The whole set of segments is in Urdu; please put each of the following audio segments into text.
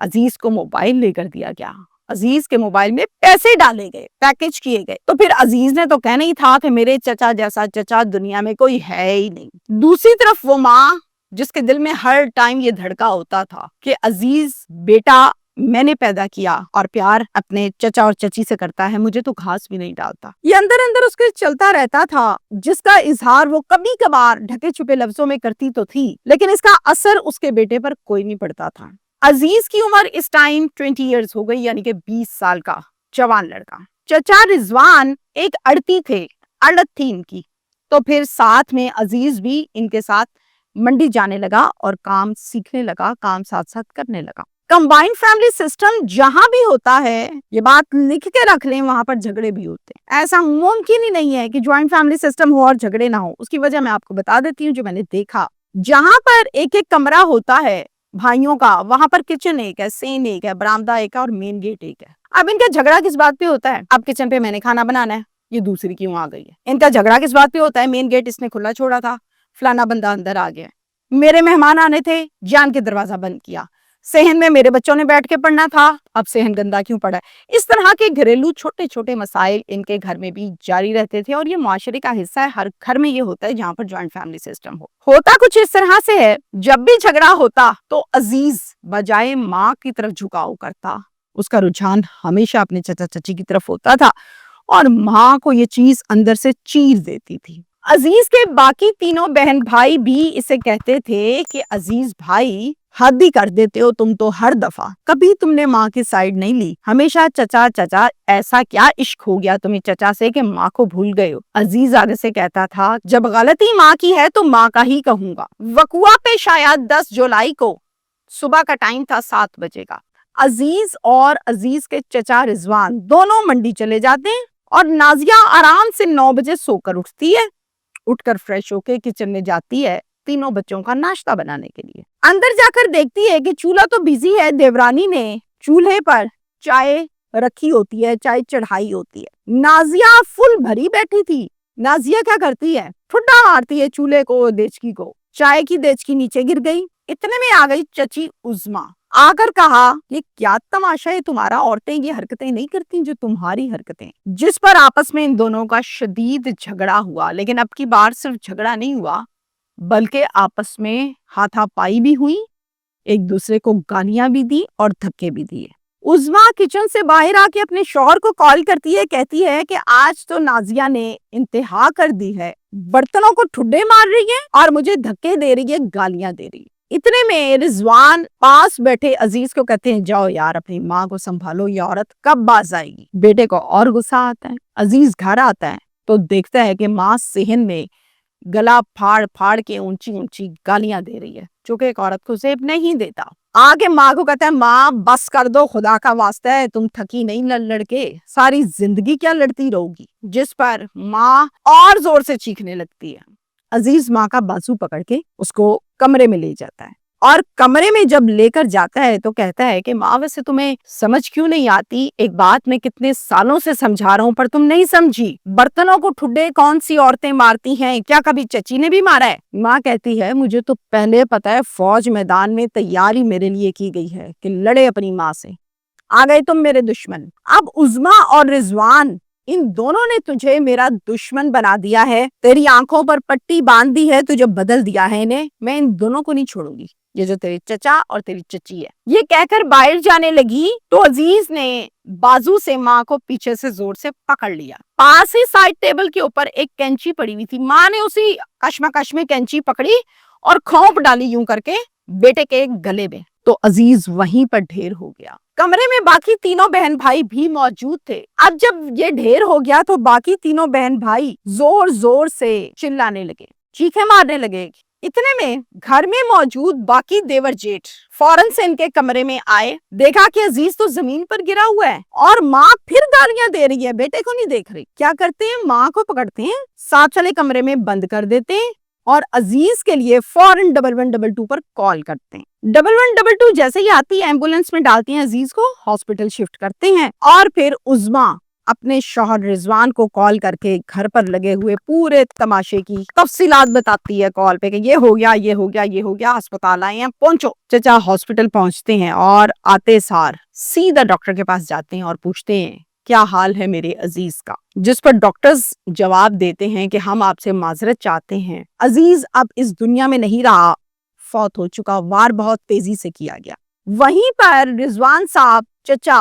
عزیز کو موبائل لے کر دیا گیا، عزیز کے موبائل میں پیسے ڈالے گئے، پیکج کیے گئے، تو پھر عزیز نے تو کہنا ہی تھا کہ میرے چچا جیسا چچا دنیا میں کوئی ہے ہی نہیں۔ دوسری طرف وہ ماں جس کے دل میں ہر ٹائم یہ دھڑکا ہوتا تھا کہ عزیز بیٹا میں نے پیدا کیا اور پیار اپنے چچا اور چچی سے کرتا ہے، مجھے تو گھاس بھی نہیں ڈالتا، یہ اندر اندر اس کے چلتا رہتا تھا، جس کا اظہار وہ کبھی کبھار ڈھکے چھپے لفظوں میں کرتی تو تھی، لیکن اس کا اثر اس کے بیٹے پر کوئی نہیں پڑتا تھا۔ عزیز کی عمر اس ٹائم 20 ایئرز ہو گئی، یعنی کہ 20 سال کا جوان لڑکا۔ چچا رضوان ایک اڑتی تھے، اڑت تھی ان کی، تو پھر ساتھ میں عزیز بھی ان کے ساتھ منڈی جانے لگا اور کام سیکھنے لگا، کام ساتھ ساتھ کرنے لگا۔ کمبائنڈ فیملی سسٹم جہاں بھی ہوتا ہے، یہ بات لکھ کے رکھ لیں، وہاں پر جھگڑے بھی ہوتے ہیں۔ ایسا ممکن ہی نہیں ہے کہ جوائنٹ فیملی سسٹم ہو اور جھگڑے نہ ہو۔ اس کی وجہ میں آپ کو بتا دیتی ہوں جو میں نے دیکھا۔ جہاں پر ایک ایک کمرہ ہوتا ہے بھائیوں کا، وہاں پر کچن ایک ہے، سین ایک ہے، برآمدہ ایک ہے اور مین گیٹ ایک ہے۔ اب ان کا جھگڑا کس بات پہ ہوتا ہے؟ اب کچن پہ میں نے کھانا بنانا ہے، یہ دوسری کیوں آ گئی ہے؟ ان کا جھگڑا کس بات پہ ہوتا ہے؟ مین گیٹ اس نے کھلا چھوڑا تھا، فلانا بندہ اندر آ گیا، میرے مہمان آنے تھے، جان کے دروازہ بند کیا، صحن میں میرے بچوں نے بیٹھ کے پڑھنا تھا، اب صحن گندا کیوں پڑا ہے؟ اس طرح کے گھریلو چھوٹے چھوٹے مسائل ان کے گھر میں بھی جاری رہتے تھے، اور یہ معاشرے کا حصہ ہے، ہر گھر میں یہ ہوتا ہے جہاں پر جوائنٹ فیملی سسٹم ہو۔ ہوتا کچھ اس طرح سے ہے، جب بھی جھگڑا ہوتا تو عزیز بجائے ماں کی طرف جھکاؤ کرتا، اس کا رجحان ہمیشہ اپنے چچا چچی کی طرف ہوتا تھا، اور ماں کو یہ چیز اندر سے چیر دیتی تھی۔ عزیز کے باقی تینوں بہن بھائی بھی اسے کہتے تھے کہ عزیز بھائی حد ہی کر دیتے ہو تم تو، ہر دفعہ کبھی تم نے ماں کی سائیڈ نہیں لی، ہمیشہ چچا چچا، ایسا کیا عشق ہو گیا تمہیں چچا سے کہ ماں کو بھول گئے ہو؟ عزیز آگے سے کہتا تھا جب غلطی ماں کی ہے تو ماں کا ہی کہوں گا۔ وقوع پہ شاید 10 جولائی کو صبح کا ٹائم تھا، 7 بجے کا۔ عزیز اور عزیز کے چچا رضوان دونوں منڈی چلے جاتے ہیں، اور نازیہ آرام سے 9 بجے سو کر اٹھتی ہے، اٹھ کر فریش ہو کے کچن میں جاتی ہے تینوں بچوں کا ناشتہ بنانے کے لیے۔ اندر جا کر دیکھتی ہے کہ چولہا تو بیزی ہے، دیورانی نے چولہے پر چائے رکھی ہوتی ہے، چائے چڑھائی ہوتی ہے، نازیہ فل بھری بیٹھی تھی۔ نازیہ کیا کرتی ہے؟ ٹھڈا مارتی ہے چولہے کو، دیچکی کو، چائے کی دیچکی نیچے گر گئی۔ اتنے میں آ گئی چچی عظما، آ کر کہا یہ کیا تماشا ہے تمہارا، عورتیں یہ حرکتیں نہیں کرتی جو تمہاری حرکتیں، جس پر آپس میں ان دونوں کا شدید جھگڑا ہوا۔ لیکن اب کی بار صرف جھگڑا نہیں ہوا، بلکہ آپس میں ہاتھا پائی بھی ہوئی، ایک دوسرے کو گالیاں بھی دی اور دھکے بھی دیے۔ عظما کچن سے باہر آ کے اپنے شوہر کو کال کرتی ہے، کہتی ہے کہ آج تو نازیہ نے انتہا کر دی ہے، برتنوں کو ٹھڈے مار رہی ہے اور مجھے دھکے دے رہی ہے، گالیاں دے رہی ہے۔ اتنے میں رضوان پاس بیٹھے عزیز کو کہتے ہیں جاؤ یار اپنی ماں کو سنبھالو، یہ عورت کب باز آئے گی؟ بیٹے کو اور غصہ آتا ہے، عزیز گھر آتا ہے تو دیکھتا ہے کہ ماں صحن میں گلا پھاڑ پھاڑ کے اونچی اونچی گالیاں دے رہی ہے، جو کہ ایک عورت کو زیب نہیں دیتا۔ آگے ماں کو کہتا ہے ماں بس کر دو، خدا کا واسطہ ہے، تم تھکی نہیں لڑ لڑ کے، ساری زندگی کیا لڑتی رہو گی؟ جس پر ماں اور زور سے چیخنے لگتی ہے۔ عزیز ماں کا بازو پکڑ کے اس کو کمرے میں لے جاتا ہے، اور کمرے میں جب لے کر جاتا ہے تو کہتا ہے کہ ماں ویسے تمہیں سمجھ کیوں نہیں آتی؟ ایک بات میں کتنے سالوں سے سمجھا رہا ہوں پر تم نہیں سمجھی، برتنوں کو ٹھڈے کون سی عورتیں مارتی ہیں؟ کیا کبھی چچی نے بھی مارا ہے؟ ماں کہتی ہے مجھے تو پہلے پتا ہے، فوج میدان میں تیاری میرے لیے کی گئی ہے کہ لڑے اپنی ماں سے، آ گئے تم میرے دشمن۔ اب عظما اور رضوان ان دونوں نے تجھے میرا دشمن بنا دیا ہے، تیری آنکھوں پر پٹی باندھ دی ہے، تجھے بدل دیا ہے انہیں، میں ان دونوں کو نہیں چھوڑوں گی، یہ جو تیرے چچا اور تیری چچی ہے۔ یہ کہہ کر باہر جانے لگی تو عزیز نے بازو سے ماں کو پیچھے سے زور سے پکڑ لیا۔ پاس ہی سائڈ ٹیبل کے اوپر ایک کینچی پڑی ہوئی تھی، ماں نے اسی کشمکش میں کینچی پکڑی اور کھونپ ڈالی یوں کر کے بیٹے کے گلے میں، تو عزیز وہیں پر ڈھیر ہو گیا۔ کمرے میں باقی تینوں بہن بھائی بھی موجود تھے۔ اب جب یہ ڈھیر ہو گیا تو باقی تینوں بہن بھائی زور زور سے چلانے لگے، چیخیں مارنے لگے۔ اتنے میں گھر میں موجود باقی دیور جیٹھ فوراً سے ان کے کمرے میں آئے، دیکھا کہ عزیز تو زمین پر گرا ہوا ہے اور ماں پھر گالیاں دے رہی ہے، بیٹے کو نہیں دیکھ رہی۔ کیا کرتے ہیں؟ ماں کو پکڑتے ہیں، ساتھ چلے کمرے میں بند کر دیتے ہیں اور عزیز کے لیے فوراً 1122 پر کال کرتے ہیں۔ 1122 جیسے ہی آتی ہے ایمبولینس میں ڈالتی ہیں، عزیز کو ہاسپٹل شفٹ کرتے ہیں، اور پھر عظما اپنے شوہر رضوان کو کال کر کے گھر پر لگے ہوئے پورے تماشے کی تفصیلات بتاتی ہے کال پہ کہ یہ ہو گیا یہ ہو گیا یہ ہو گیا، ہسپتال آئے ہیں، پہنچو۔ چچا ہاسپٹل پہنچتے ہیں اور آتے سار سیدھا ڈاکٹر کے پاس جاتے ہیں اور پوچھتے ہیں کیا حال ہے میرے عزیز کا، جس پر ڈاکٹرز جواب دیتے ہیں کہ ہم آپ سے معذرت چاہتے ہیں، عزیز اب اس دنیا میں نہیں رہا، فوت ہو چکا، وار بہت تیزی سے کیا گیا۔ وہیں پر رضوان صاحب چچا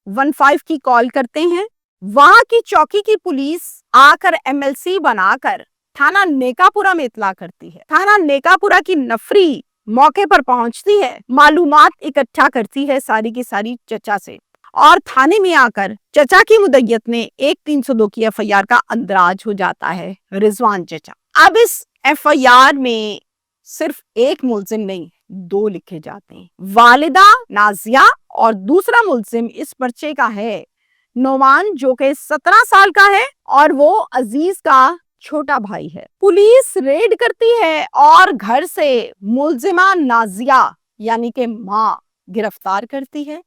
15 کی کال کرتے ہیں، وہاں کی چوکی کی پولیس آ کر MLC بنا کر تھانہ نیکاپورا میں اطلاع کرتی ہے۔ تھانہ نیکاپورا کی نفری موقع پر پہنچتی ہے، معلومات اکٹھا کرتی ہے ساری کی ساری چچا سے، اور تھانے میں آ کر چچا کی مدعیت میں 1302 کی FIR کا اندراج ہو جاتا ہے رضوان چچا۔ اب اس FIR میں صرف ایک ملزم نہیں 2 لکھے جاتے ہیں، والدہ نازیہ اور دوسرا ملزم اس پرچے کا ہے نعمان جو کہ 17 سال کا ہے اور وہ عزیز کا چھوٹا بھائی ہے۔ پولیس ریڈ کرتی ہے اور گھر سے ملزمہ نازیہ یعنی کہ ماں گرفتار کرتی ہے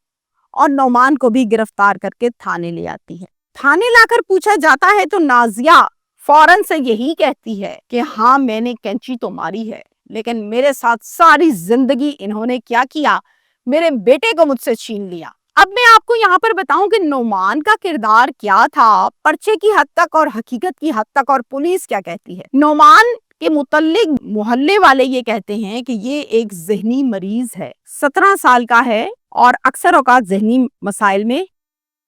اور نعمان کو بھی گرفتار کر کے تھانے لے آتی ہے۔ تھانے لا کر پوچھا جاتا ہے تو نازیہ فوراً سے یہی کہتی ہے کہ ہاں میں نے کینچی تو ماری ہے، لیکن میرے ساتھ ساری زندگی انہوں نے کیا کیا، میرے بیٹے کو مجھ سے چھین لیا۔ اب میں آپ کو یہاں پر بتاؤں کہ نعمان کا کردار کیا تھا پرچے کی حد تک اور حقیقت کی حد تک، اور پولیس کیا کہتی ہے۔ نعمان کے متعلق محلے والے یہ کہتے ہیں کہ یہ ایک ذہنی مریض ہے، 17 سال کا ہے اور اکثر اوقات ذہنی مسائل میں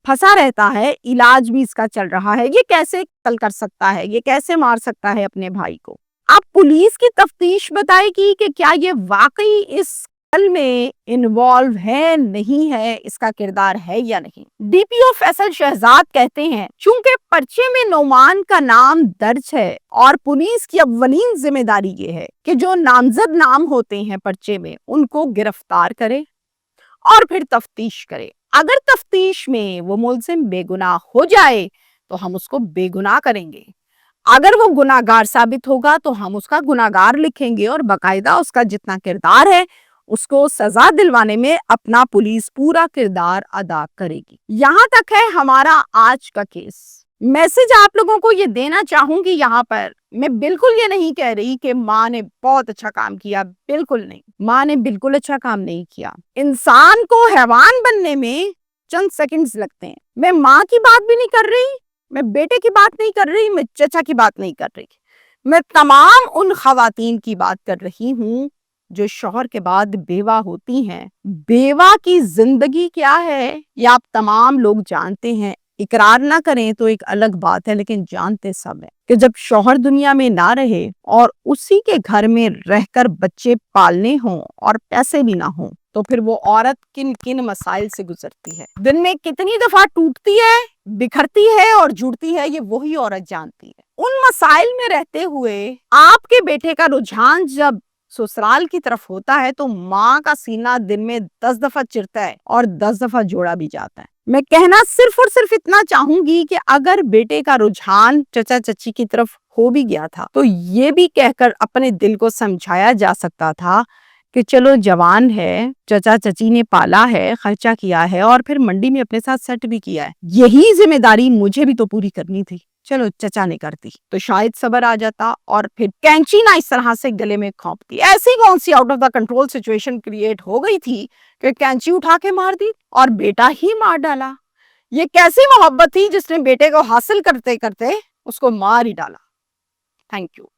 پھنسا رہتا ہے، علاج بھی اس کا چل رہا ہے، یہ کیسے قتل کر سکتا ہے، یہ کیسے مار سکتا ہے اپنے بھائی کو۔ اب پولیس کی تفتیش بتائے گی کہ کیا یہ واقعی اس قتل میں انوالو ہے نہیں ہے، اس کا کردار ہے یا نہیں۔ DPO فیصل شہزاد کہتے ہیں چونکہ پرچے میں نعمان کا نام درج ہے اور پولیس کی اولین ذمہ داری یہ ہے کہ جو نامزد نام ہوتے ہیں پرچے میں ان کو گرفتار کرے اور پھر تفتیش کرے، اگر تفتیش میں وہ ملزم بے گناہ ہو جائے تو ہم اس کو بے گناہ کریں گے، اگر وہ گناہگار ثابت ہوگا تو ہم اس کا گناہگار لکھیں گے اور باقاعدہ اس کا جتنا کردار ہے اس کو سزا دلوانے میں اپنا پولیس پورا کردار ادا کرے گی۔ یہاں تک ہے ہمارا آج کا کیس۔ میسج آپ لوگوں کو یہ دینا چاہوں گی یہاں پر، میں بالکل یہ نہیں کہہ رہی کہ ماں نے بہت اچھا کام کیا، بالکل نہیں، ماں نے بالکل اچھا کام نہیں کیا۔ انسان کو حیوان بننے میں چند سیکنڈز لگتے ہیں۔ میں ماں کی بات بھی نہیں کر رہی، میں بیٹے کی بات نہیں کر رہی، میں چچا کی بات نہیں کر رہی، میں تمام ان خواتین کی بات کر رہی ہوں جو شوہر کے بعد بیوہ ہوتی ہیں۔ بیوہ کی زندگی کیا ہے یہ آپ تمام لوگ جانتے ہیں، اقرار نہ کریں تو ایک الگ بات ہے، لیکن جانتے سب ہیں کہ جب شوہر دنیا میں نہ رہے اور اسی کے گھر میں رہ کر بچے پالنے ہوں اور پیسے بھی نہ ہوں تو پھر وہ عورت کن کن مسائل سے گزرتی ہے، دن میں کتنی دفعہ ٹوٹتی ہے، بکھرتی ہے اور جڑتی ہے، یہ وہی عورت جانتی ہے۔ ان مسائل میں رہتے ہوئے آپ کے بیٹے کا رجحان جب سسرال کی طرف ہوتا ہے تو ماں کا سینہ دن میں 10 دفعہ چرتا ہے اور 10 دفعہ جوڑا بھی جاتا ہے۔ میں کہنا صرف اور صرف اتنا چاہوں گی کہ اگر بیٹے کا رجحان چچا چچی کی طرف ہو بھی گیا تھا تو یہ بھی کہہ کر اپنے دل کو سمجھایا جا سکتا تھا کہ چلو جوان ہے، چچا چچی نے پالا ہے، خرچہ کیا ہے اور پھر منڈی میں اپنے ساتھ سیٹ بھی کیا ہے، یہی ذمہ داری مجھے بھی تو پوری کرنی تھی، چلو چچا نے کرتی تو شاید صبر آ جاتا اور پھر کینچی نہ اس طرح سے گلے میں کھونپتی۔ ایسی کون سی out of the control situation create ہو گئی تھی کہ کینچی اٹھا کے مار دی اور بیٹا ہی مار ڈالا؟ یہ کیسی محبت تھی جس نے بیٹے کو حاصل کرتے کرتے اس کو مار ہی ڈالا؟ Thank you.